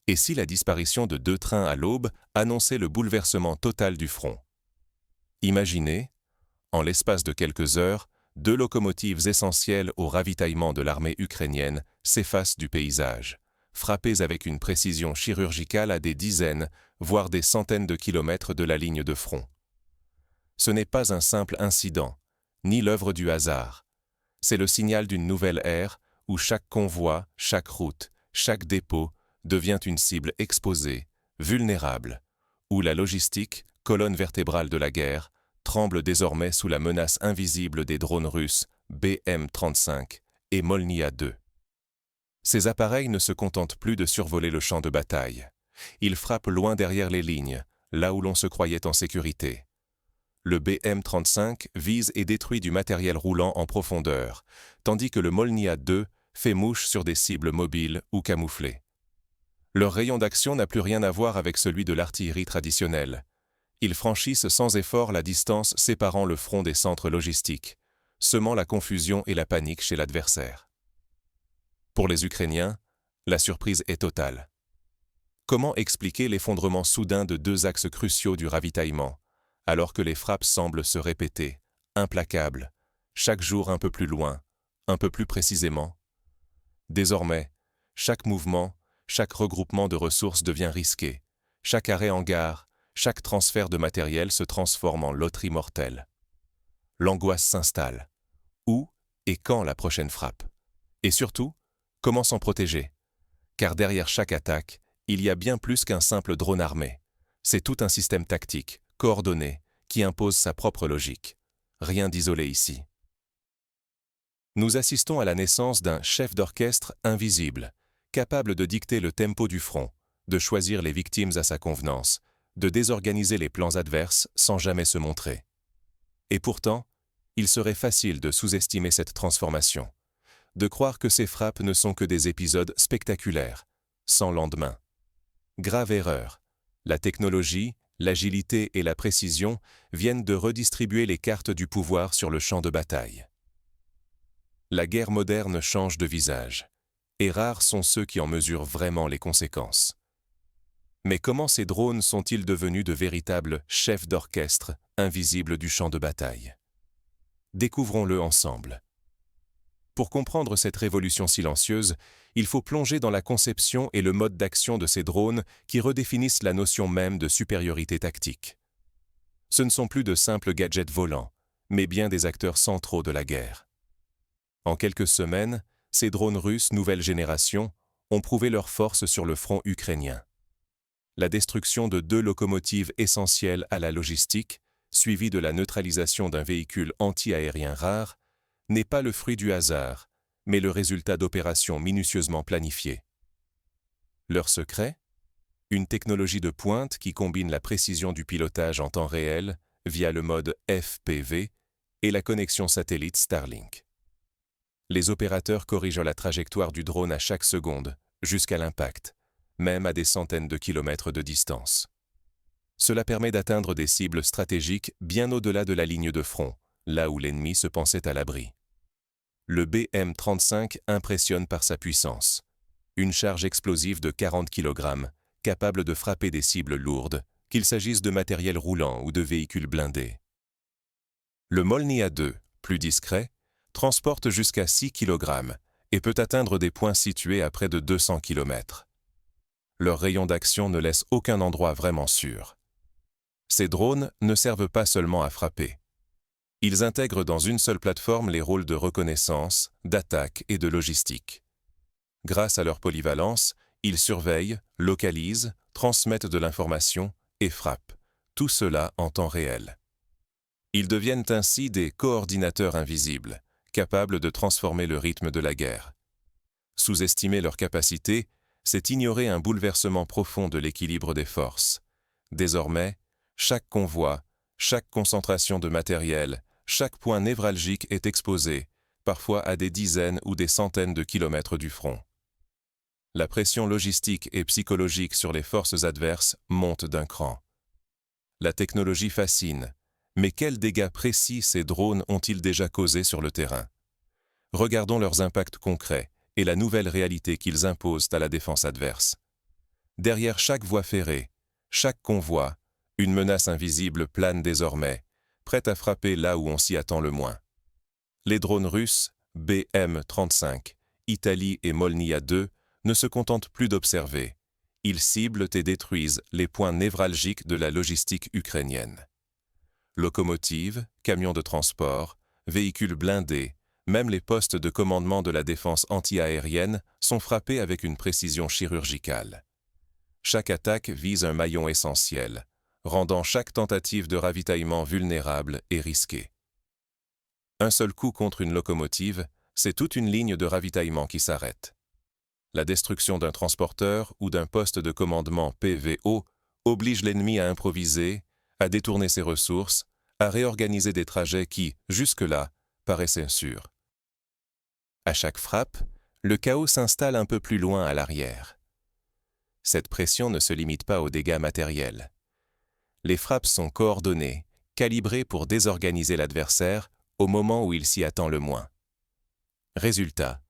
Et si la disparition de 2 trains à l'aube annonçait le bouleversement total du front? Imaginez, en l'espace de quelques heures, 2 locomotives essentielles au ravitaillement de l'armée ukrainienne s'effacent du paysage, frappées avec une précision chirurgicale à des dizaines, voire des centaines de kilomètres de la ligne de front. Ce n'est pas un simple incident, ni l'œuvre du hasard. C'est le signal d'une nouvelle ère où chaque convoi, chaque route, chaque dépôt devient une cible exposée, vulnérable, où la logistique, colonne vertébrale de la guerre, tremble désormais sous la menace invisible des drones russes BM-35 et Molnia II. Ces appareils ne se contentent plus de survoler le champ de bataille. Ils frappent loin derrière les lignes, là où l'on se croyait en sécurité. Le BM-35 vise et détruit du matériel roulant en profondeur, tandis que le Molnia II fait mouche sur des cibles mobiles ou camouflées. Leur rayon d'action n'a plus rien à voir avec celui de l'artillerie traditionnelle. Ils franchissent sans effort la distance séparant le front des centres logistiques, semant la confusion et la panique chez l'adversaire. Pour les Ukrainiens, la surprise est totale. Comment expliquer l'effondrement soudain de 2 axes cruciaux du ravitaillement, alors que les frappes semblent se répéter, implacables, chaque jour un peu plus loin, un peu plus précisément? Désormais, chaque mouvement, chaque regroupement de ressources devient risqué, chaque arrêt en gare, chaque transfert de matériel se transforme en loterie mortelle. L'angoisse s'installe. Où et quand la prochaine frappe? Et surtout, comment s'en protéger? Car derrière chaque attaque, il y a bien plus qu'un simple drone armé. C'est tout un système tactique, coordonné, qui impose sa propre logique. Rien d'isolé ici. Nous assistons à la naissance d'un chef d'orchestre invisible, capable de dicter le tempo du front, de choisir les victimes à sa convenance, de désorganiser les plans adverses sans jamais se montrer. Et pourtant, il serait facile de sous-estimer cette transformation, de croire que ces frappes ne sont que des épisodes spectaculaires, sans lendemain. Grave erreur. La technologie, l'agilité et la précision viennent de redistribuer les cartes du pouvoir sur le champ de bataille. La guerre moderne change de visage, et rares sont ceux qui en mesurent vraiment les conséquences. Mais comment ces drones sont-ils devenus de véritables chefs d'orchestre invisibles du champ de bataille? Découvrons-le ensemble. Pour comprendre cette révolution silencieuse, il faut plonger dans la conception et le mode d'action de ces drones qui redéfinissent la notion même de supériorité tactique. Ce ne sont plus de simples gadgets volants, mais bien des acteurs centraux de la guerre. En quelques semaines, ces drones russes nouvelle génération ont prouvé leur force sur le front ukrainien. La destruction de 2 locomotives essentielles à la logistique, suivie de la neutralisation d'un véhicule anti-aérien rare, n'est pas le fruit du hasard, mais le résultat d'opérations minutieusement planifiées. Leur secret? Une technologie de pointe qui combine la précision du pilotage en temps réel via le mode FPV et la connexion satellite Starlink. Les opérateurs corrigent la trajectoire du drone à chaque seconde, jusqu'à l'impact, même à des centaines de kilomètres de distance. Cela permet d'atteindre des cibles stratégiques bien au-delà de la ligne de front, là où l'ennemi se pensait à l'abri. Le BM-35 impressionne par sa puissance. Une charge explosive de 40 kg, capable de frapper des cibles lourdes, qu'il s'agisse de matériel roulant ou de véhicules blindés. Le Molnia II, plus discret, transporte jusqu'à 6 kg et peut atteindre des points situés à près de 200 km. Leur rayon d'action ne laisse aucun endroit vraiment sûr. Ces drones ne servent pas seulement à frapper. Ils intègrent dans une seule plateforme les rôles de reconnaissance, d'attaque et de logistique. Grâce à leur polyvalence, ils surveillent, localisent, transmettent de l'information et frappent, tout cela en temps réel. Ils deviennent ainsi des coordinateurs invisibles, capables de transformer le rythme de la guerre. Sous-estimer leur capacité, c'est ignorer un bouleversement profond de l'équilibre des forces. Désormais, chaque convoi, chaque concentration de matériel, chaque point névralgique est exposé, parfois à des dizaines ou des centaines de kilomètres du front. La pression logistique et psychologique sur les forces adverses monte d'un cran. La technologie fascine, mais quels dégâts précis ces drones ont-ils déjà causés sur le terrain? Regardons leurs impacts concrets et la nouvelle réalité qu'ils imposent à la défense adverse. Derrière chaque voie ferrée, chaque convoi, une menace invisible plane désormais, prête à frapper là où on s'y attend le moins. Les drones russes, BM-35, Italie et Molnia 2, ne se contentent plus d'observer. Ils ciblent et détruisent les points névralgiques de la logistique ukrainienne. Locomotives, camions de transport, véhicules blindés, même les postes de commandement de la défense anti-aérienne sont frappés avec une précision chirurgicale. Chaque attaque vise un maillon essentiel, rendant chaque tentative de ravitaillement vulnérable et risquée. Un seul coup contre une locomotive, c'est toute une ligne de ravitaillement qui s'arrête. La destruction d'un transporteur ou d'un poste de commandement PVO oblige l'ennemi à improviser, à détourner ses ressources, à réorganiser des trajets qui, jusque-là, paraissaient sûrs. À chaque frappe, le chaos s'installe un peu plus loin à l'arrière. Cette pression ne se limite pas aux dégâts matériels. Les frappes sont coordonnées, calibrées pour désorganiser l'adversaire au moment où il s'y attend le moins. Résultat,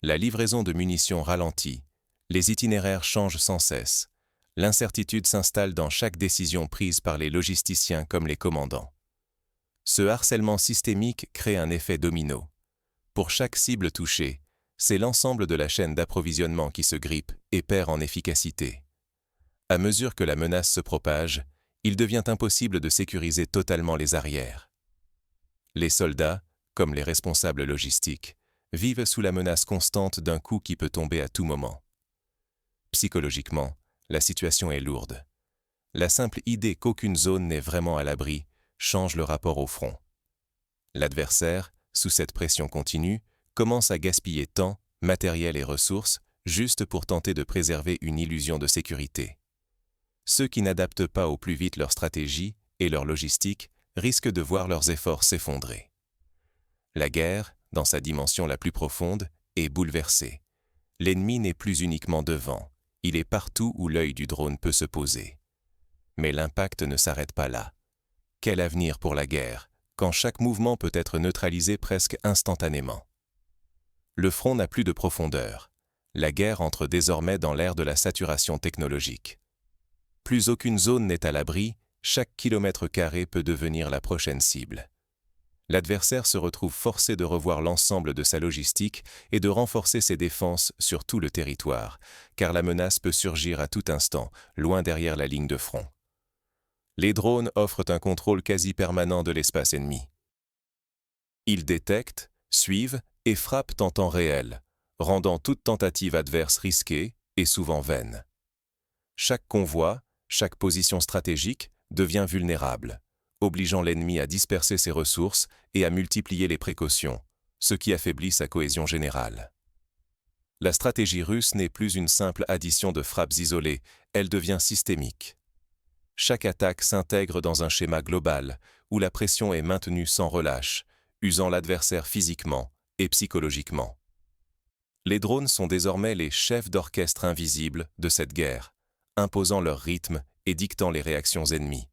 la livraison de munitions ralentit, les itinéraires changent sans cesse, l'incertitude s'installe dans chaque décision prise par les logisticiens comme les commandants. Ce harcèlement systémique crée un effet domino. Pour chaque cible touchée, c'est l'ensemble de la chaîne d'approvisionnement qui se grippe et perd en efficacité. À mesure que la menace se propage, il devient impossible de sécuriser totalement les arrières. Les soldats, comme les responsables logistiques, vivent sous la menace constante d'un coup qui peut tomber à tout moment. Psychologiquement, la situation est lourde. La simple idée qu'aucune zone n'est vraiment à l'abri change le rapport au front. L'adversaire, sous cette pression continue, commence à gaspiller temps, matériel et ressources juste pour tenter de préserver une illusion de sécurité. Ceux qui n'adaptent pas au plus vite leur stratégie et leur logistique risquent de voir leurs efforts s'effondrer. La guerre, dans sa dimension la plus profonde, est bouleversée. L'ennemi n'est plus uniquement devant, il est partout où l'œil du drone peut se poser. Mais l'impact ne s'arrête pas là. Quel avenir pour la guerre, quand chaque mouvement peut être neutralisé presque instantanément? Le front n'a plus de profondeur. La guerre entre désormais dans l'ère de la saturation technologique. Plus aucune zone n'est à l'abri, chaque kilomètre carré peut devenir la prochaine cible. L'adversaire se retrouve forcé de revoir l'ensemble de sa logistique et de renforcer ses défenses sur tout le territoire, car la menace peut surgir à tout instant, loin derrière la ligne de front. Les drones offrent un contrôle quasi permanent de l'espace ennemi. Ils détectent, suivent et frappent en temps réel, rendant toute tentative adverse risquée et souvent vaine. Chaque convoi, chaque position stratégique devient vulnérable, obligeant l'ennemi à disperser ses ressources et à multiplier les précautions, ce qui affaiblit sa cohésion générale. La stratégie russe n'est plus une simple addition de frappes isolées, elle devient systémique. Chaque attaque s'intègre dans un schéma global, où la pression est maintenue sans relâche, usant l'adversaire physiquement et psychologiquement. Les drones sont désormais les chefs d'orchestre invisibles de cette guerre, imposant leur rythme et dictant les réactions ennemies.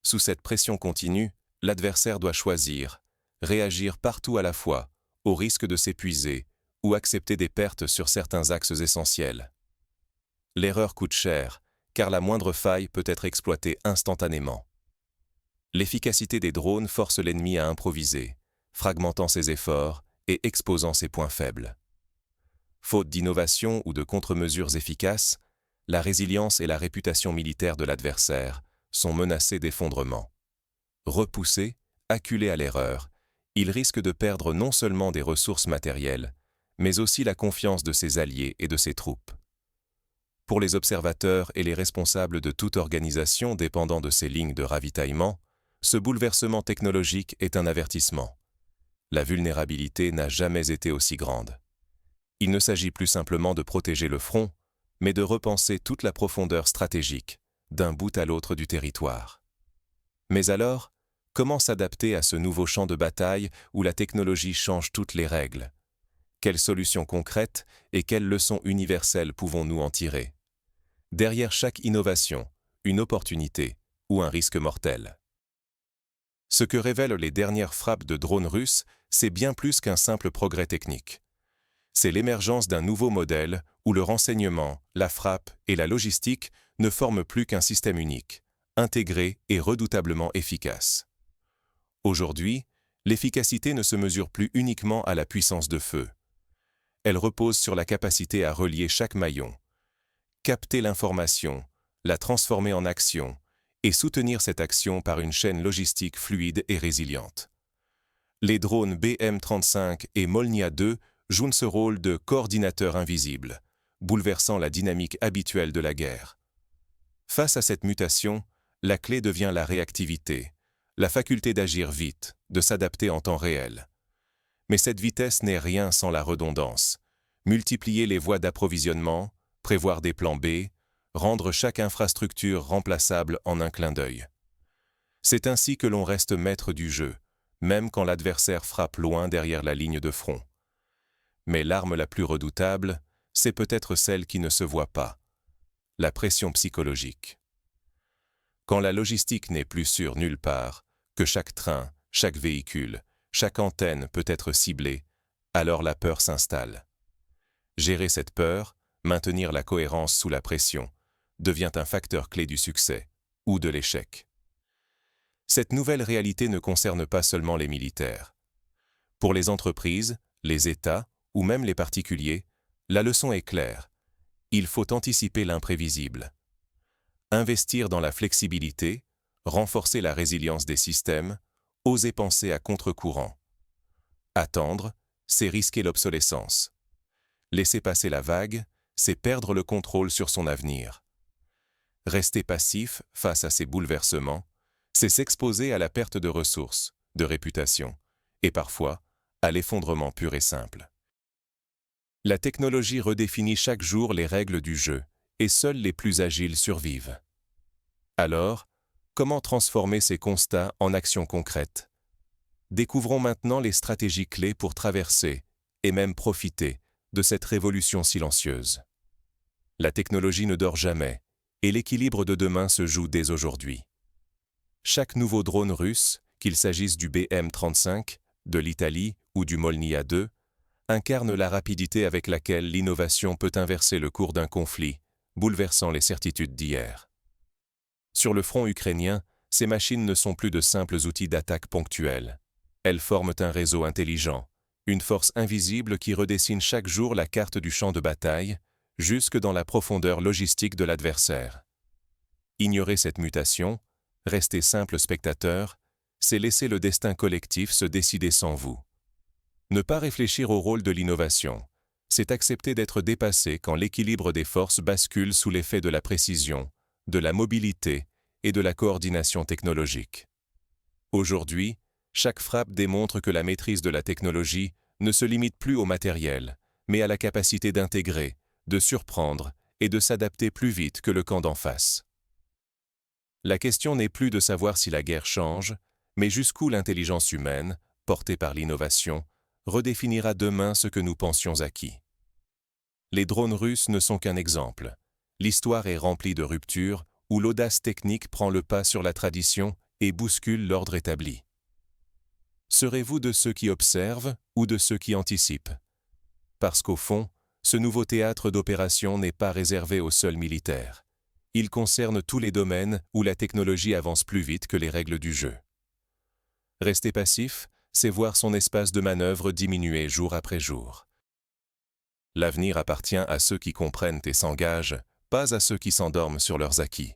Sous cette pression continue, l'adversaire doit choisir, réagir partout à la fois, au risque de s'épuiser, ou accepter des pertes sur certains axes essentiels. L'erreur coûte cher, car la moindre faille peut être exploitée instantanément. L'efficacité des drones force l'ennemi à improviser, fragmentant ses efforts et exposant ses points faibles. Faute d'innovation ou de contre-mesures efficaces, la résilience et la réputation militaire de l'adversaire sont menacées d'effondrement. Repoussé, acculé à l'erreur, il risque de perdre non seulement des ressources matérielles, mais aussi la confiance de ses alliés et de ses troupes. Pour les observateurs et les responsables de toute organisation dépendant de ces lignes de ravitaillement, ce bouleversement technologique est un avertissement. La vulnérabilité n'a jamais été aussi grande. Il ne s'agit plus simplement de protéger le front, mais de repenser toute la profondeur stratégique, d'un bout à l'autre du territoire. Mais alors, comment s'adapter à ce nouveau champ de bataille où la technologie change toutes les règles? Quelles solutions concrètes et quelles leçons universelles pouvons-nous en tirer? Derrière chaque innovation, une opportunité ou un risque mortel. Ce que révèlent les dernières frappes de drones russes, c'est bien plus qu'un simple progrès technique. c'est l'émergence d'un nouveau modèle où le renseignement, la frappe et la logistique ne forment plus qu'un système unique, intégré et redoutablement efficace. Aujourd'hui, l'efficacité ne se mesure plus uniquement à la puissance de feu. Elle repose sur la capacité à relier chaque maillon, capter l'information, la transformer en action et soutenir cette action par une chaîne logistique fluide et résiliente. Les drones BM-35 et Molniya 2 jouent ce rôle de coordinateur invisible, bouleversant la dynamique habituelle de la guerre. Face à cette mutation, la clé devient la réactivité, la faculté d'agir vite, de s'adapter en temps réel. Mais cette vitesse n'est rien sans la redondance. Multiplier les voies d'approvisionnement, prévoir des plans B, rendre chaque infrastructure remplaçable en un clin d'œil. C'est ainsi que l'on reste maître du jeu, même quand l'adversaire frappe loin derrière la ligne de front. Mais l'arme la plus redoutable, c'est peut-être celle qui ne se voit pas, la pression psychologique. Quand la logistique n'est plus sûre nulle part, que chaque train, chaque véhicule, chaque antenne peut être ciblée, alors la peur s'installe. Gérer cette peur, maintenir la cohérence sous la pression, devient un facteur clé du succès ou de l'échec. Cette nouvelle réalité ne concerne pas seulement les militaires. Pour les entreprises, les États ou même les particuliers, la leçon est claire. Il faut anticiper l'imprévisible. Investir dans la flexibilité, renforcer la résilience des systèmes, oser penser à contre-courant. Attendre, c'est risquer l'obsolescence. Laisser passer la vague, c'est perdre le contrôle sur son avenir. Rester passif face à ces bouleversements, c'est s'exposer à la perte de ressources, de réputation, et parfois à l'effondrement pur et simple. La technologie redéfinit chaque jour les règles du jeu, et seuls les plus agiles survivent. Alors, comment transformer ces constats en actions concrètes? Découvrons maintenant les stratégies clés pour traverser, et même profiter, de cette révolution silencieuse. La technologie ne dort jamais, et l'équilibre de demain se joue dès aujourd'hui. Chaque nouveau drone russe, qu'il s'agisse du BM-35, de l'Italie ou du Molniya 2, incarne la rapidité avec laquelle l'innovation peut inverser le cours d'un conflit, bouleversant les certitudes d'hier. Sur le front ukrainien, ces machines ne sont plus de simples outils d'attaque ponctuels. Elles forment un réseau intelligent, une force invisible qui redessine chaque jour la carte du champ de bataille, jusque dans la profondeur logistique de l'adversaire. Ignorer cette mutation, rester simple spectateur, c'est laisser le destin collectif se décider sans vous. Ne pas réfléchir au rôle de l'innovation, c'est accepter d'être dépassé quand l'équilibre des forces bascule sous l'effet de la précision, de la mobilité et de la coordination technologique. Aujourd'hui, chaque frappe démontre que la maîtrise de la technologie ne se limite plus au matériel, mais à la capacité d'intégrer, de surprendre et de s'adapter plus vite que le camp d'en face. La question n'est plus de savoir si la guerre change, mais jusqu'où l'intelligence humaine, portée par l'innovation, redéfinira demain ce que nous pensions acquis. Les drones russes ne sont qu'un exemple. L'histoire est remplie de ruptures où l'audace technique prend le pas sur la tradition et bouscule l'ordre établi. Serez-vous de ceux qui observent ou de ceux qui anticipent? Parce qu'au fond, ce nouveau théâtre d'opération n'est pas réservé aux seuls militaires. Il concerne tous les domaines où la technologie avance plus vite que les règles du jeu. Rester passif, c'est voir son espace de manœuvre diminuer jour après jour. L'avenir appartient à ceux qui comprennent et s'engagent, pas à ceux qui s'endorment sur leurs acquis.